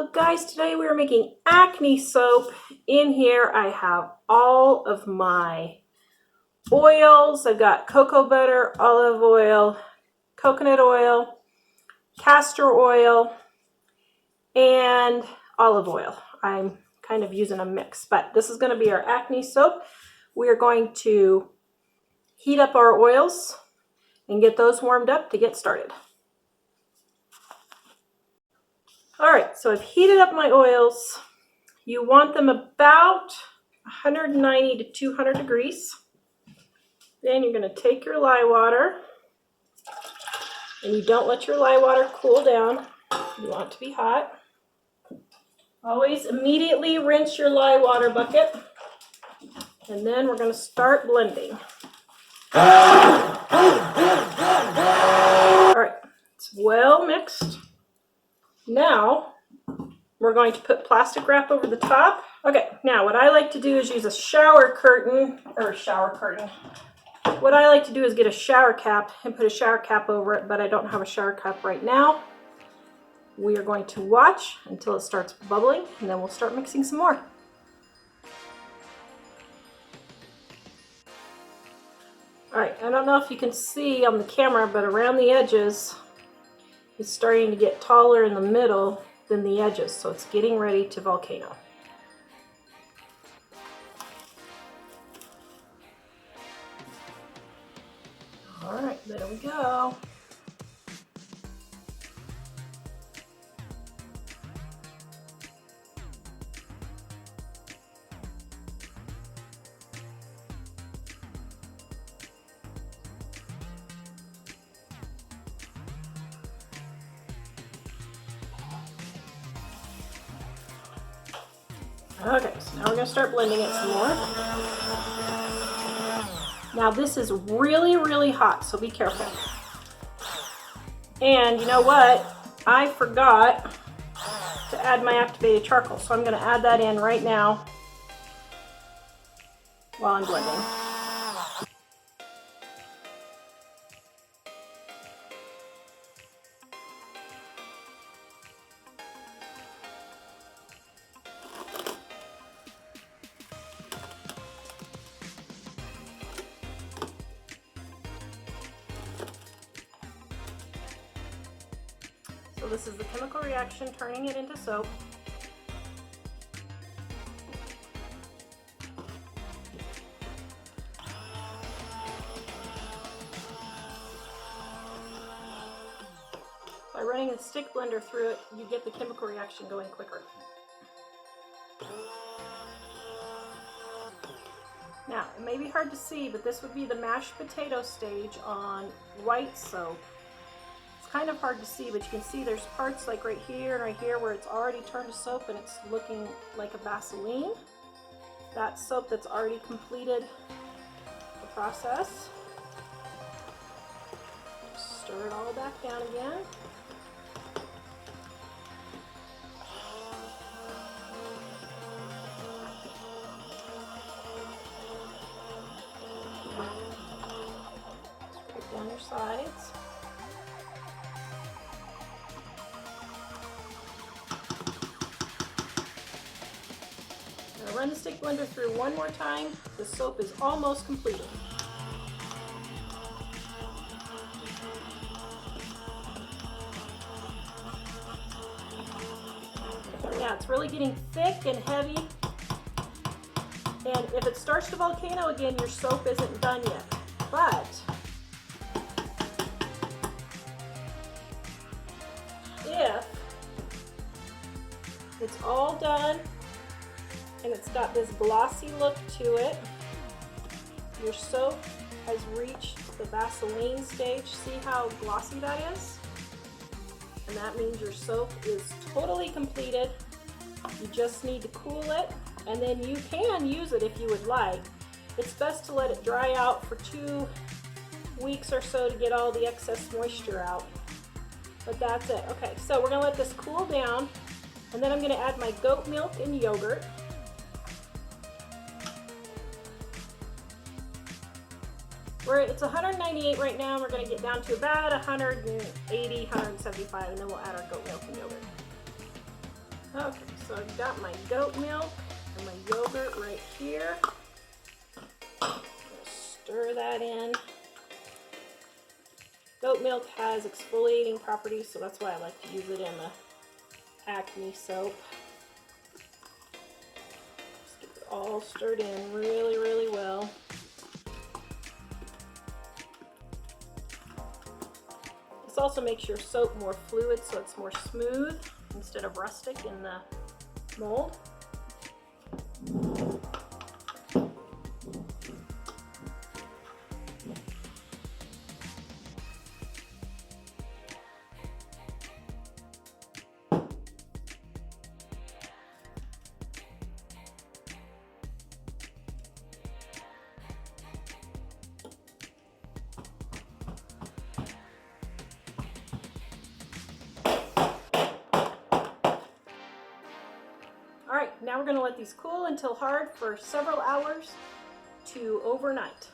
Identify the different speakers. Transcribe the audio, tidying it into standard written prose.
Speaker 1: Guys, today we are making acne soap. In here I have all of my oils. I've got cocoa butter, olive oil, coconut oil, castor oil, and olive oil. I'm kind of using a mix, but this is going to be our acne soap. We are going to heat up our oils and get those warmed up to get started. All right, so I've heated up my oils. You want them about 190 to 200 degrees. Then you're going to take your lye water, and you don't let your lye water cool down. You want it to be hot. Always immediately rinse your lye water bucket, and then we're going to start blending. All right, it's well mixed. Now, we're going to put plastic wrap over the top. Okay, now what I like to do is use a shower curtain. What I like to do is get a shower cap and put a shower cap over it, but I don't have a shower cap right now. We are going to watch until it starts bubbling, and then we'll start mixing some more. All right, I don't know if you can see on the camera, but around the edges, it's starting to get taller in the middle than the edges, so it's getting ready to volcano. All right, there we go. Okay, so now we're going to start blending it some more. Now this is really, really hot, so be careful. And you know what? I forgot to add my activated charcoal, so I'm going to add that in right now while I'm blending. So this is the chemical reaction turning it into soap. By running a stick blender through it, you get the chemical reaction going quicker. Now, it may be hard to see, but this would be the mashed potato stage on white soap. Kind of hard to see, but you can see there's parts like right here and right here where it's already turned to soap and it's looking like a Vaseline. That's soap that's already completed the process. Stir it all back down again. Scrape down your sides. Run the stick blender through one more time. The soap is almost completed. Yeah, it's really getting thick and heavy. And if it starts to volcano again, your soap isn't done yet. But if it's all done, and it's got this glossy look to it, your soap has reached the Vaseline stage. See how glossy that is? And that means your soap is totally completed. You just need to cool it, and then you can use it if you would like. It's best to let it dry out for 2 weeks or so to get all the excess moisture out. But that's it. Okay, so we're gonna let this cool down, and then I'm gonna add my goat milk and yogurt. It's 198 right now, and we're going to get down to about 180, 175, and then we'll add our goat milk and yogurt. Okay, so I've got my goat milk and my yogurt right here. Stir that in. Goat milk has exfoliating properties, so that's why I like to use it in the Acne soap. Just get it all stirred in really, really well. This also makes your soap more fluid, so it's more smooth instead of rustic in the mold. All right, now we're going to let these cool until hard for several hours to overnight.